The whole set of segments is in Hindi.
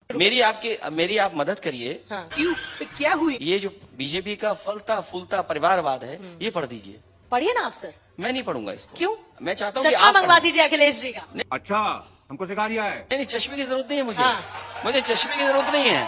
मेरी आप मदद करिए। हाँ। क्यों? क्या हुई? ये जो बीजेपी का फलता फूलता परिवारवाद है, ये पढ़ दीजिए। पढ़िए ना आप सर। मैं नहीं पढ़ूंगा इसको। क्यों? मैं चाहता हूँ कि चश्मा आप मंगवा दीजिए अखिलेश जी का। अच्छा, हमको सिखा दिया है। नहीं, चश्मे की जरूरत नहीं है मुझे। हाँ। मुझे चश्मे की जरूरत नहीं है।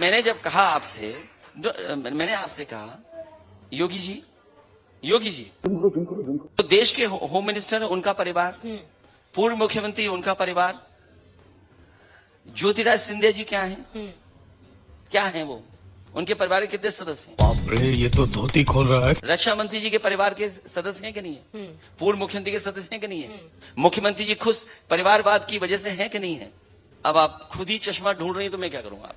मैंने जब कहा आपसे, मैंने आपसे कहा योगी जी तो देश के होम मिनिस्टर उनका परिवार, पूर्व मुख्यमंत्री उनका परिवार, ज्योतिराज सिंधिया जी क्या हैं वो, उनके परिवार के कितने सदस्य हैं? बाप रे, ये तो धोती खोल रहा है। रक्षा मंत्री जी के परिवार के सदस्य हैं कि नहीं है? पूर्व मुख्यमंत्री के सदस्य हैं कि नहीं है? मुख्यमंत्री जी खुद परिवारवाद की वजह से हैं कि नहीं है? अब आप खुद ही चश्मा ढूंढ रही हैं तो मैं क्या करूंगा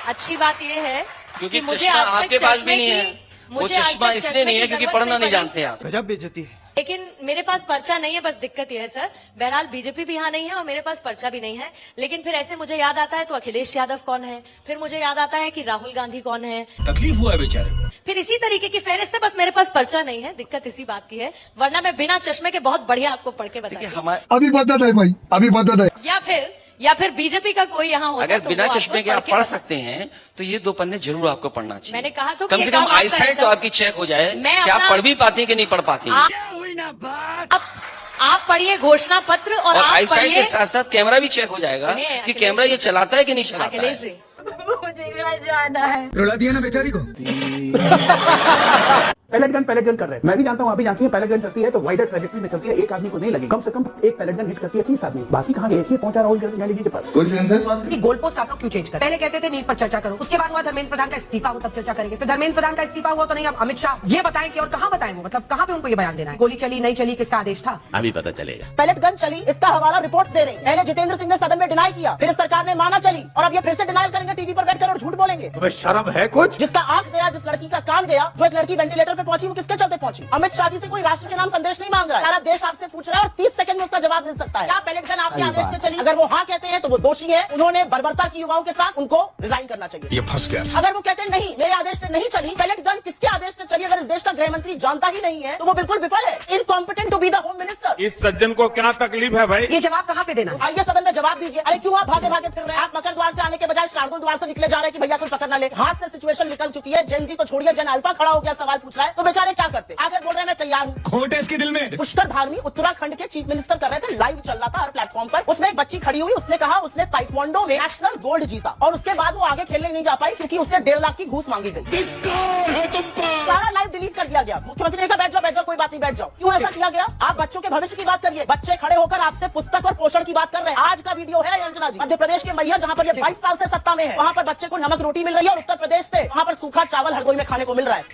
अच्छी बात यह है क्योंकि कि मुझे चश्मा आज तक आपके पास भी चश्मे नहीं की- है। वो मुझे आज चश्मा तक इसलिए चश्मे नहीं है की क्योंकि जरूरत पढ़ना नहीं पड़ी। जानते आप। गजब बेइज्जती है। लेकिन मेरे पास पर्चा नहीं है, बस दिक्कत यह है सर। बहरहाल बीजेपी भी यहाँ नहीं है और मेरे पास पर्चा भी नहीं है। लेकिन फिर ऐसे मुझे याद आता है तो अखिलेश यादव कौन है, फिर मुझे याद आता है कि राहुल गांधी कौन है। तकलीफ हुआ है बेचारे को। फिर इसी तरीके की फहरिस्त है, बस मेरे पास पर्चा नहीं है। दिक्कत इसी बात की है, वरना मैं बिना चश्मे के बहुत बढ़िया आपको पढ़ के देखिए बता। हमारे अभी बता दे भाई, अभी बता दे। या फिर बीजेपी का कोई यहाँ होता अगर तो बिना वो आपको चश्मे के आप के पढ़ बता। सकते हैं तो ये 2 पन्ने जरूर आपको पढ़ना चाहिए। मैंने कहा तो कम कि से ये कम काम आपका आईसाइट है, तो सर। आपकी चेक हो जाए मैं कि आप अपना- पढ़ भी पाती हैं कि नहीं पढ़ पाती हैं। आप पढ़िए घोषणा पत्र और और आप आईसाइट पढ़िए के साथ साथ कैमरा भी चेक हो जाएगा सुनिए, कि अखिलेश कैमरा जी। ये चलाता है कि नहीं चलाता अखिलेश है। जी मुझे घर जाना है। रुला दिया ना बेचारी को। पैलेट गन कर रहे हैं। मैं भी जानता हूँ, आप भी जानती हैं, पैलेट गन चलती है तो वाइडर ट्रैजेक्टरी में चलती है, एक आदमी को नहीं लगे, कम से कम एक पैलेट गन हिट करती है 30 आदमी। बाकी कहाँ गए? पहुंचा राहुल गांधी जी के पास। कोई सेंसेस बात कि गोल पोस्ट आप लोग क्यों चेंज कर? पहले कहते थे नीट पर चर्चा करो, उसके बाद हुआ धर्मेंद्र प्रधान का इस्तीफा हो तब चर्चा करेंगे, फिर धर्मेंद्र प्रधान का इस्तीफा हुआ तो नहीं, अब अमित शाह ये बताएं कि और कहाँ बताएं वो, मतलब कहाँ पे उनको ये बयान देना है? गोली चली नहीं चली, किसका आदेश था? अभी पता चलेगा। पैलेट गन चली, इसका हवाला रिपोर्ट दे रही। पहले जितेंद्र सिंह ने सदन में डिनाई किया, फिर सरकार ने माना चली, और अब ये फिर से डिनाई करेंगे टीवी पर बैठकर और झूठ बोलेंगे। तुम्हें शर्म है कुछ? जिसका आंख गया, जिस लड़की का कान गया, जो एक लड़की वेंटिलेटर पे पहुंची, वो किसके चलते पहुंची? अमित शाह जी से कोई राष्ट्र के नाम संदेश नहीं मांग रहा है, सारा देश आपसे पूछ रहा है और 30 सेकंड में उसका जवाब मिल सकता है। क्या पैलेट गन आपके आदेश से चली? अगर वो हाँ कहते हैं तो वो दोषी है, उन्होंने बर्बरता की युवाओं के साथ, उनको रिजाइन करना चाहिए। ये फंस गया। अगर वो कहते हैं नहीं मेरे आदेश से नहीं चली, पैलेट गन किसके आदेश से चली? अगर इस देश का गृह मंत्री जानता ही नहीं है तो वो बिल्कुल विफल है, incompetent to be the home minister. इस सज्जन को क्या तकलीफ है भाई? ये जवाब कहाँ पे देना है? आइए सदन में जवाब दीजिए। अरे क्यों आप भागे भागे फिर रहे हैं? आप मकर द्वार से आने के बजाय शार्दुल द्वार से निकले जा रहे हैं कि भैया कोई पकड़ ना ले। हाथ से सिचुएशन निकल चुकी है, जेन जी तो छोड़िए, जन अल्फा खड़ा हो गया, सवाल पूछ रहा है, तो बेचारे क्या करते? आगे बोल रहे हैं मैं तैयार हूँ। खोट है इसके दिल में। पुष्कर धामी उत्तराखंड के चीफ मिनिस्टर कर रहे थे, लाइव चल रहा था हर प्लेटफॉर्म पर। उसमें एक बच्ची खड़ी हुई, उसने कहा उसने ताइक्वांडो में नेशनल गोल्ड जीता, और उसके बाद वो आगे खेलने नहीं जा पाई क्योंकि उसने 1.5 लाख की घूस मांगी गई। सारा लाइव डिलीट कर दिया गया। मुख्यमंत्री ने कहा बैठ जाओ कोई बात नहीं, बैठ जाओ। क्यों ऐसा किया गया? आप बच्चों के भविष्य की बात करिए। बच्चे खड़े होकर आपसे पुस्तक और पोषण की बात कर रहे हैं। आज का वीडियो है अंजना जी, मध्य प्रदेश के मैहर, जहाँ पर ये 22 साल से सत्ता में है, वहाँ पर बच्चे को नमक रोटी मिल रही है, और उत्तर प्रदेश से वहाँ पर सूखा चावल हर कोई में खाने को मिल रहा है।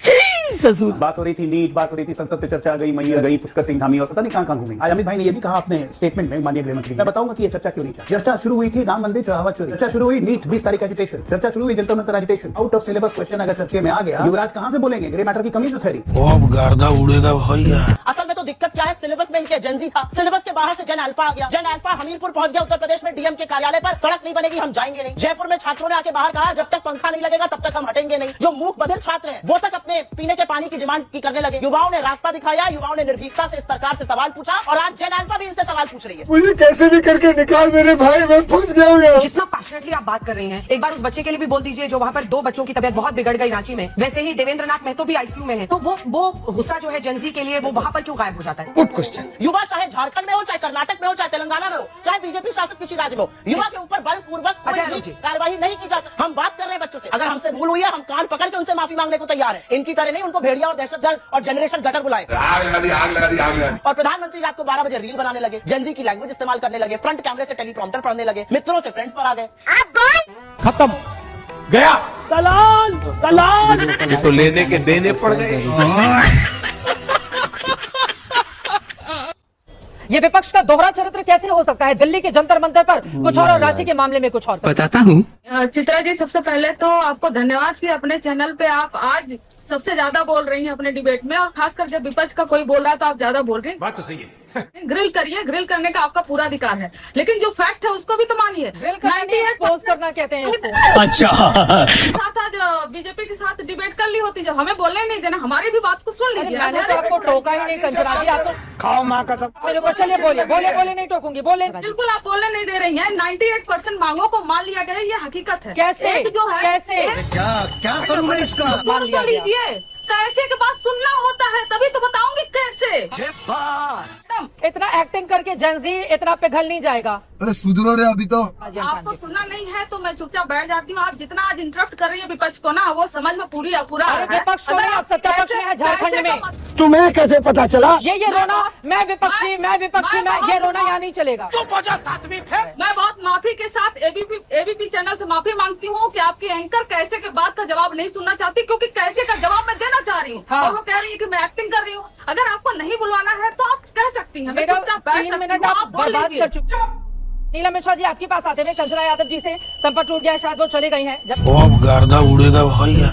बात हो रही थी नीट, बात हो रही थी संसद पे चर्चा, गई मैया गई, पुष्कर सिंह धामी, और पता नहीं कहाँ घूमी। आज अमित भाई ने ये भी कहा अपने स्टेटमेंट में, माननीय गृहमंत्री, मैं बताऊंगा कि ये चर्चा क्यों नहीं चली। चर्चा शुरू हुई थी राम मंदिर चढ़ावा चोरी, चर्चा शुरू हुई नीट 20 तारीख एजुटेशन, चर्चा शुरू हुई Jantar Mantar agitation. Out of syllabus question अगर चर्चे में आ गया, युवराज कहाँ से बोलेंगे? ग्रे मैटर की कमी जो थेरी गर्दा उड़ेगा भैया। असल में तो दिक्कत क्या है, सिलेबस में इनके जेन जी था, सिलेबस के बाहर से जन अल्फा आ गया। जन अल्फा हमीरपुर पहुंच गया उत्तर प्रदेश में, डीएम के कार्यालय पर, सड़क नहीं बनेगी हम जाएंगे नहीं। जयपुर में छात्रों ने आके बाहर कहा जब तक पंखा नहीं लगेगा तब तक हम हटेंगे नहीं। जो मूक बधिर छात्र हैं वो तक अपने पीने के पानी की डिमांड की करने लगे। युवाओं ने रास्ता दिखाया, युवाओं ने निर्भीकता से इस सरकार से सवाल पूछा, और आज जन अल्फा भी इनसे सवाल पूछ रही है। मुझे कैसे भी करके निकाल मेरे भाई, मैं फंस गया हूँ। जितना पैशनेटली आप बात कर रहे हैं, एक बार उस बच्चे के लिए भी बोल दीजिए जो वहाँ पर 2 बच्चों की तबियत बहुत बिगड़ गई रांची में। वैसे ही देवेंद्र नाथ महतो भी आईसीयू में है, तो वो गुस्सा जो है जेनजी के लिए वो वहाँ पर क्यों गायब हो जाता है? Good question. युवा चाहे झारखंड में हो, चाहे कर्नाटक में हो, चाहे तेलंगाना में हो, चाहे बीजेपी शासित किसी राज्य में हो, युवा के ऊपर बलपूर्वक अच्छा, कोई भी जी। कार्रवाई नहीं की जा सकती। हम बात कर रहे हैं बच्चों से, अगर हमसे भूल हुई है हम कान पकड़ के उनसे माफी मांगने को तैयार है। इनकी तरह नहीं उनको भेड़िया और दहशतगर्द और जनरेशन गटर बुलाए। और प्रधानमंत्री रात को 12 बजे रील बनाने लगे, जेनजी की लैंग्वेज इस्तेमाल करने लगे, फ्रंट कैमरे से टेलीप्रॉम्प्टर पढ़ने लगे, मित्रों से फ्रेंड्स पर आ गए। खत्म गया। सलाम ये तो लेने के देने पड़ गए। ये विपक्ष का दोहरा चरित्र कैसे हो सकता है? दिल्ली के जंतर मंतर पर कुछ और रांची के मामले में कुछ और। बताता हूँ। चित्रा जी, सबसे पहले तो आपको धन्यवाद कि अपने चैनल पे आप आज सबसे ज्यादा बोल रही हैं अपने डिबेट में, और खासकर जब विपक्ष का कोई बोल रहा है तो आप ज्यादा बोल रही हैं। बात तो सही है। ग्रिल करिए, ग्रिल करने का आपका पूरा अधिकार है, लेकिन जो फैक्ट है उसको भी तो मानिए। 98 करना कहते हैं इसको। अच्छा। साथ आज बीजेपी के साथ डिबेट कर ली होती, जब हमें बोलने नहीं देना, हमारी भी बात को सुन लीजिए। मैंने तो आपको टोका ही नहीं कंचना जी, आपको खाओ माँ का सब। मेरे को चलिए बोलिए बोले बोले नहीं टोकूंगी, बोले बिल्कुल आप बोलने नहीं दे रही हैं। 98% मांगों को मान लिया गया, ये हकीकत है। कैसे एक जो है कैसे क्या करूँ मैं इसका? मान सुन लिया तो गया। लीजिए, कैसे के बाद सुनना होता है, तभी तो बताऊंगी कैसे। इतना एक्टिंग करके जेंजी इतना पिघल नहीं जाएगा। अरे सुधरो रे अभी तो। आपको सुनना नहीं है तो मैं चुपचाप बैठ जाती हूँ। आप जितना आज इंटरप्ट कर रही है विपक्ष को ना, वो समझ में पूरा अरे विपक्ष को नहीं, आप सत्ता पक्ष में है झारखंड में। तुम्हें कैसे पता चला? ये रोना मैं विपक्षी मैं ये रोना यहाँ नहीं चलेगा। मैं बहुत माफी के साथ एबीपी चैनल से माफी मांगती हूँ कि आपकी एंकर कैसे के बात का जवाब नहीं सुनना चाहती, क्योंकि कैसे का जवाब मैं देना चाह रही हूँ। हाँ। और वो कह रही है कि मैं एक्टिंग कर रही हूँ। अगर आपको नहीं बुलवाना है तो आप कह सकती हैं, मैं मेरा चुपचाप बैठ 3 सकती मिनट हूँ, आप आप बोल बर्बाद लीजिए। कर चुके। नीलम मिश्रा जी आपके पास आते हुए कंचना यादव जी से संपर्क टूट गया, शायद वो चले गई हैं। जब अब गर्दा उड़ेगा भैया।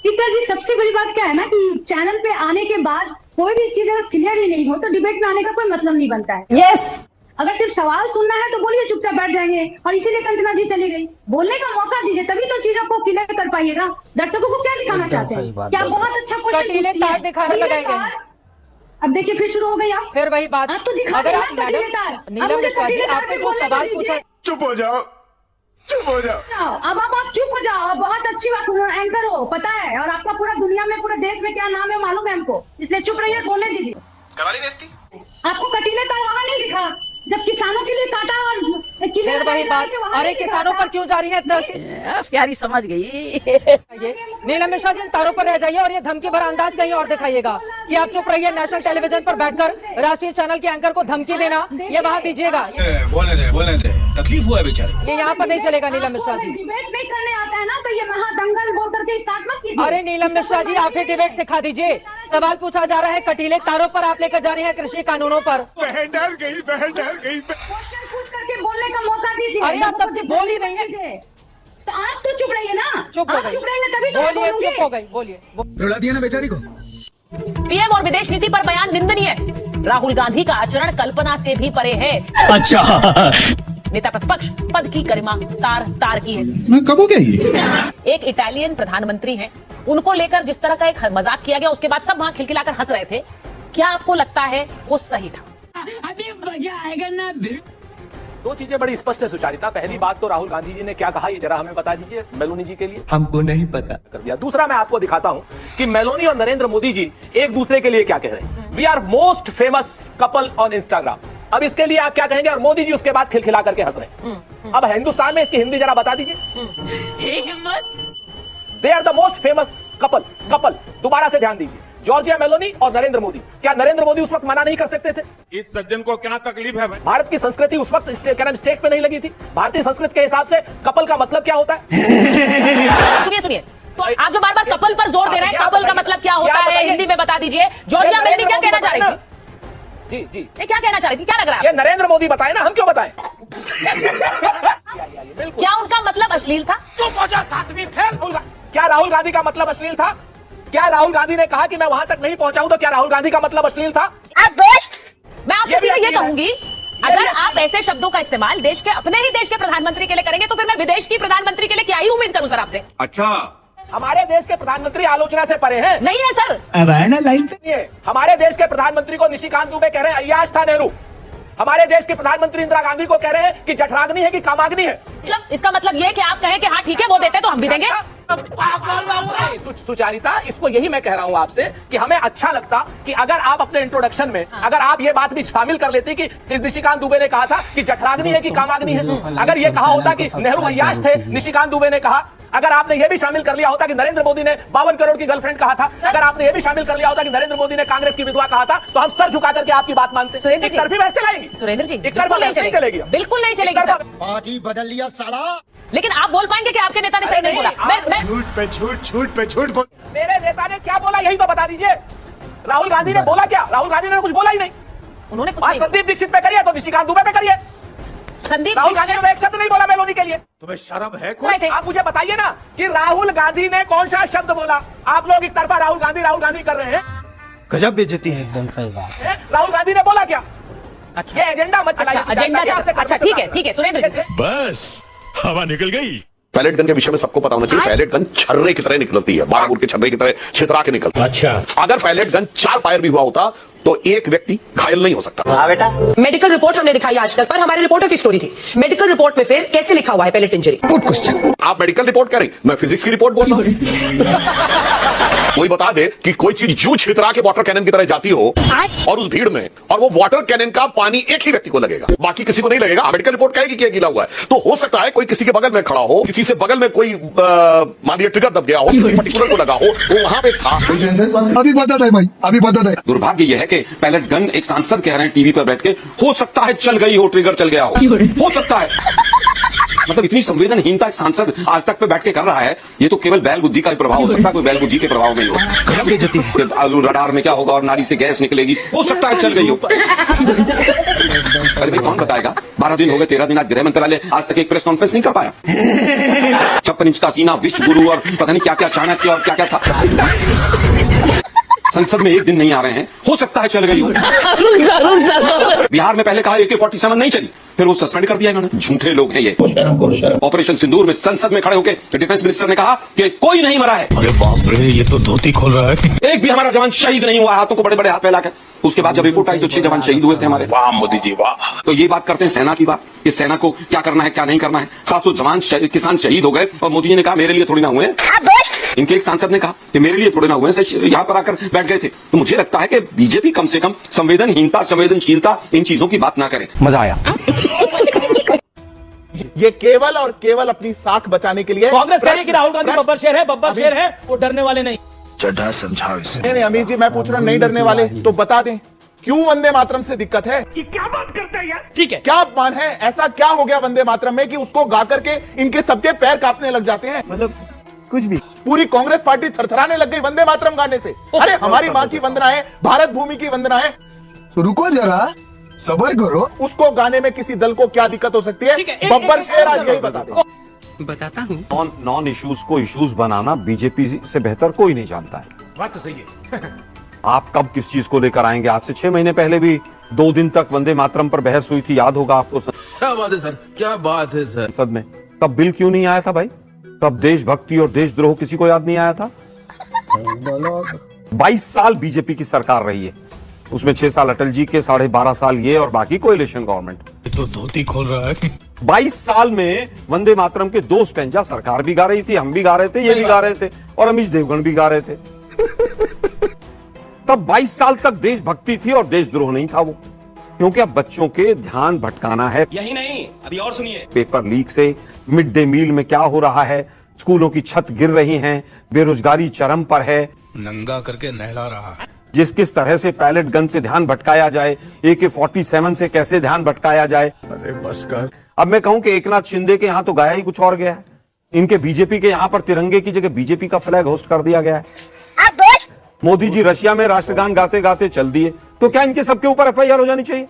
गीता जी, सबसे बड़ी बात क्या है ना कि चैनल पे आने के बाद कोई भी चीज अगर क्लियर ही नहीं हो तो डिबेट में आने का कोई मतलब नहीं बनता है। यस, अगर सिर्फ सवाल सुनना है तो बोलिए, चुपचाप बैठ जाएंगे। और इसीलिए कंचना जी चली गई। बोलने का मौका दीजिए, तभी तो चीजों को क्लियर कर पाइएगा। दर्शकों को क्या दिखाना चाहते हैं? क्या बहुत अच्छा कटीले तार दिखाने लगाएंगे। अब देखिए फिर शुरू हो गई आप। फिर वही बात। आप तो दिखा अगर रहे आप हैं कटीले तार। मैडम अब नीलम मुझे मिश्रा जी कटीले तार आपसे पे जो बोलने सवाल दीजिए। पूछा, चुप हो जाओ, चुप हो जाओ। अब आप चुप हो जाओ। आप बहुत अच्छी बात एंकर हो, पता है, और आपका पूरा दुनिया में पूरे देश में क्या नाम है मालूम है हमको, इसलिए चुप रहिए, बोलने दीजिए। आपको कटीले तार वहाँ नहीं दिखा जब किसानों के लिए काटा और फिर वही बात। अरे किसानों पर क्यों जा रही है? प्यारी समझ गई। ये नीलम मिश्रा जी इन तारों पर रह जाइए और ये धमकी भरा अंदाज कहीं और दिखाइएगा कि आप चुप रहिए। नेशनल टेलीविजन पर बैठकर राष्ट्रीय चैनल के एंकर को धमकी देना, ये वहाँ दीजिएगा। बोलने दे, तकलीफ हुआ है बेचारे। ये यहाँ पर नहीं चलेगा नीलम मिश्रा जी। डिबेट नहीं करने आता है ना तो ये महादंगल बोल करके स्टार्ट मत कीजिए। अरे नीलम मिश्रा जी आप ही डिबेट सिखा दीजिए। सवाल पूछा जा रहा है, कटीले तारों पर आप लेकर जा रही है कृषि कानूनों पर। बहन डर गई। क्वेश्चन पूछ करके बोलने का मौका दीजिए। अरे आप तब से बोल ही रही हैं। तो आप तो चुप रहिए ना। चुप हो आप गई, चुप रहेंगे तभी तो बोलिए, बोलूंगी। चुप हो गई, बोलिए। रुला दिया ना बेचारी को। पीएम और विदेश नीति पर बयान निंदनीय। राहुल गांधी का आचरण कल्पना से भी परे है। अच्छा, नेता प्रतिपक्ष पद की गरिमा तार की है। मैं कब हो गया ये? एक इटालियन प्रधानमंत्री हैं, उनको लेकर जिस तरह का एक मजाक किया गया, उसके बाद सब वहां खिलखिलाकर हंस रहे थे। क्या आपको लगता है वो सही था? अभी मजा आएगा ना। दो चीजें बड़ी स्पष्ट है सुचारिता। पहली बात तो राहुल गांधी जी ने क्या कहा, ये जरा हमें बता दीजिए मेलोनी जी के लिए। हमको नहीं पता। कर दिया। दूसरा मैं आपको दिखाता हूं कि मेलोनी और नरेंद्र मोदी जी एक दूसरे के लिए क्या कह रहे हैं। We are most famous couple on Instagram. अब इसके लिए आप क्या कहेंगे? और मोदी जी उसके बाद खिलखिला करके हंस रहे हैं। अब हिंदुस्तान में इसकी हिंदी जरा बता दीजिए। They are the most famous couple. दोबारा से ध्यान दीजिए, जॉर्जिया मेलोनी और नरेंद्र मोदी। क्या नरेंद्र मोदी उस वक्त मना नहीं कर सकते थे? इस सज्जन को क्या तकलीफ है भाई? भारत की संस्कृति उस वक्त स्टेक पे नहीं लगी थी। भारतीय संस्कृति के हिसाब से कपल का मतलब क्या होता है? सुनिए, तो आप जो बार बार कपल पर जोर दे रहे हैं, कपल का मतलब क्या होता है हिंदी में बता दीजिए। जॉर्जिया मेलोनी क्या कहना चाह रही थी? जी ये क्या कहना चाह रही थी? क्या लग रहा ये है? नरेंद्र मोदी बताए ना, हम क्यों बताएं? क्या उनका मतलब अश्लील था? क्या राहुल गांधी का मतलब अश्लील था? क्या राहुल गांधी ने कहा कि मैं वहां तक नहीं पहुंचा हूं, तो क्या राहुल गांधी का मतलब अश्लील था? मैं आपसे सीधे ये कहूंगी, अगर आप ऐसे शब्दों का इस्तेमाल अपने ही देश के प्रधानमंत्री के लिए करेंगे तो फिर मैं विदेश की प्रधानमंत्री के लिए क्या ही उम्मीद करूं सर आपसे? अच्छा, हमारे देश के प्रधानमंत्री आलोचना से परे हैं। नहीं है सर। अब आए ना लाइन पे। हमारे देश के प्रधानमंत्री को निशिकांत दुबे कह रहे हैं अय्याश था नेहरू। हमारे देश के प्रधानमंत्री इंदिरा गांधी को कह रहे हैं कि जठराग्नि है कि कामाग्नि है। मतलब इसका मतलब ये कि आप कहें कि हाँ ठीक है वो देते तो हम भी देंगे। सुचारिता, इसको यही मैं कह रहा हूं आपसे कि हमें अच्छा लगता कि अगर आप अपने इंट्रोडक्शन में अगर आप ये बात भी शामिल कर लेते कि निशिकांत दुबे ने कहा था कि जठराग्नि है कि कामाग्नि है। अगर ये कहा होता कि नेहरू अय्याश थे, निशिकांत दुबे ने कहा। अगर आपने ये भी शामिल कर लिया होता कि नरेंद्र मोदी ने 52 करोड़ की गर्लफ्रेंड कहा था। अगर आपने ये भी शामिल कर लिया होता कि नरेंद्र मोदी ने कांग्रेस की विधवा कहा था, तो हम सर झुका करके आपकी बात मानते। सुरेंद्र जी, एक तरफी बहस चलाएगी सुरेंद्र जी, एक तरफा बहस नहीं चलेगी। बिल्कुल नहीं चलेगी सर। पार्टी बदल लिया साला। लेकिन आप बोल पाएंगे कि आपके नेता ने सही नहीं बोला? मैं झूठ पे झूठ बोल। मेरे नेता ने क्या बोला यही तो बता दीजिए। राहुल गांधी ने बोला क्या? राहुल गांधी ने कुछ बोला ही नहीं। उन्होंने कुछ आज नहीं। संदीप दीक्षित पे करिए तो निशिकांत दुबे पे करिए। संदीप राहुल गांधी ने एक शब्द नहीं बोला मेलोनी के लिए। तुम्हें शर्म है? आप मुझे बताइए ना कि राहुल गांधी ने कौन सा शब्द बोला? आप लोग एक तरफा राहुल गांधी कर रहे हैं। गजब बेइज्जती है। एकदम सही बात। राहुल गांधी ने बोला क्या? अच्छा, ये एजेंडा मत चलाइए। अच्छा, एजेंडा। अच्छा ठीक है सुरेंद्र जी। बस हवा निकल गई। पैलेट गन के विषय में सबको पता होना चाहिए, पैलेट गन छर्रे की तरह निकलती है, 12 बोर के छर्रे की तरह छितरा के निकलती है। अच्छा, अगर पैलेट गन 4 फायर भी हुआ होता तो एक व्यक्ति घायल नहीं हो सकता। हाँ बेटा, मेडिकल रिपोर्ट हमने दिखाई आज तक, पर हमारे रिपोर्टर की स्टोरी थी। मेडिकल रिपोर्ट में फिर कैसे लिखा हुआ है पैलेट इंजरी? Good question. आप मेडिकल रिपोर्ट करें, मैं फिजिक्स की रिपोर्ट बोल रहा हूं। कोई बता दे कि कोई चीज जू छितरा के वाटर कैनन की तरह जाती हो और उस भीड़ में, और वो वाटर कैनन का पानी एक ही व्यक्ति को लगेगा, बाकी किसी को नहीं लगेगा। मेडिकल रिपोर्ट कहेगी कि गीला हुआ है। तो हो सकता है कोई किसी के बगल में खड़ा हो, किसी से बगल में कोई मान लीजिए ट्रिगर दब गया हो, किसी पर्टिकुलर को लगा हो, वो वहां पे था। अभी बता दे भाई, अभी बता दे। दुर्भाग्य यह है कि पैलेट गन एक सांसद कह रहे हैं टीवी पर बैठ के, हो सकता है चल गई हो, ट्रिगर चल गया हो सकता है। मतलब इतनी संवेदनहीनता एक सांसद आज तक पे बैठ के कर रहा है, ये तो केवल बैल बुद्धि का ही प्रभाव हो सकता है, कोई बैल बुद्धि के प्रभाव में हो। आलू रडार में क्या होगा और नाली से गैस निकलेगी, हो सकता है चल गई हो। अरे भाई कौन बताएगा, 12 दिन हो गए, 13 दिन, आज गृह मंत्रालय आज तक एक प्रेस कॉन्फ्रेंस नहीं कर पाया। 56 इंच का सीना, विश्व गुरु और पता नहीं क्या क्या चाणक्य और क्या क्या था। संसद में एक दिन नहीं आ रहे हैं, हो सकता है चल गई हो। बिहार में पहले कहा AK-47 नहीं चली, फिर वो सस्पेंड कर दिया इन्होंने। झूठे लोग हैं ये। ऑपरेशन सिंदूर में संसद में खड़े होकर डिफेंस मिनिस्टर ने कहा कि कोई नहीं मरा है। अरे बाप रे, ये तो धोती खोल रहा है। एक भी हमारा जवान शहीद नहीं हुआ, हाथों को बड़े बड़े हाथ फैलाकर। उसके बाद जब रिपोर्ट आई तो 6 जवान शहीद हुए थे हमारे। वाह मोदी जी वाह। तो ये बात करते हैं सेना की बात, कि सेना को क्या करना है क्या नहीं करना है। 700 जवान किसान शहीद हो गए और मोदी जी ने कहा मेरे लिए थोड़ी ना हुए। इनके एक सांसद ने कहा कि मेरे लिए थोड़े ना हुए, यहाँ पर आकर बैठ गए थे। तो मुझे लगता है कि बीजेपी कम से कम संवेदनहीनता, संवेदनशीलता, इन चीजों की बात ना करे। मजा आया। ये केवल और केवल अपनी साख बचाने के लिए कांग्रेस कह रही है कि राहुल गांधी बब्बर शेर है, बब्बर शेर है, वो डरने वाले नहीं। चड्ढा समझाओ इसे। नहीं अमीर जी, मैं पूछ रहा हूं, नहीं डरने वाले तो बता दें क्यों वंदे मातरम से दिक्कत है? ये क्या बात करता है यार? ठीक है, क्या अपमान है? ऐसा क्या हो गया वंदे मातरम में कि उसको गा करके इनके सबके पैर कांपने लग जाते हैं? मतलब कुछ भी, पूरी कांग्रेस पार्टी थरथराने लग गई वंदे मातरम गाने से। अरे हमारी माँ की वंदना है, भारत भूमि की वंदना है। रुको जरा, सबर करो। उसको गाने में किसी दल को क्या दिक्कत हो सकती है? बब्बर शेर आज यही बता दे। बताता हूँ। नॉन इश्यूज को इश्यूज बनाना बीजेपी से बेहतर कोई नहीं जानता है। बात तो सही है। आप कब किस चीज को लेकर आएंगे? आज से 6 महीने पहले भी 2 दिन तक वंदे मातरम पर बहस हुई थी, याद होगा आपको। क्या बात है सर, क्या बात है सर। संसद में तब बिल क्यों नहीं आया था भाई? तब देशभक्ति और देशद्रोह किसी को याद नहीं आया था? 22 साल बीजेपी की सरकार रही है, उसमें 6 साल अटल जी के, 12.5 साल ये, और बाकी कोएलिशन गवर्नमेंट। तो धोती खोल रहा है। 22 साल में वंदे मातरम के 2 स्टैंजा सरकार भी गा रही थी, हम भी गा रहे थे, ये भी गा रहे थे, और अमीश देवगन भी गा रहे थे। तब 22 साल तक देशभक्ति थी और देशद्रोह नहीं था वो, क्योंकि अब बच्चों के ध्यान भटकाना है। यही नहीं, अभी और सुनिए। पेपर लीक से मिड डे मील में क्या हो रहा है, स्कूलों की छत गिर रही हैं, बेरोजगारी चरम पर है, नंगा करके नहला रहा है। जिस किस तरह से पैलेट गन से ध्यान भटकाया जाए, AK-47 से कैसे ध्यान भटकाया जाए। अरे बस कर। अब मैं कहूं कि एकनाथ शिंदे के यहां तो गाया ही कुछ और गया है, इनके बीजेपी के यहां पर तिरंगे की जगह बीजेपी का फ्लैग होस्ट कर दिया गया है। मोदी जी रशिया में राष्ट्रगान गाते गाते चल दिए, तो क्या इनके सबके ऊपर FIR हो जानी चाहिए?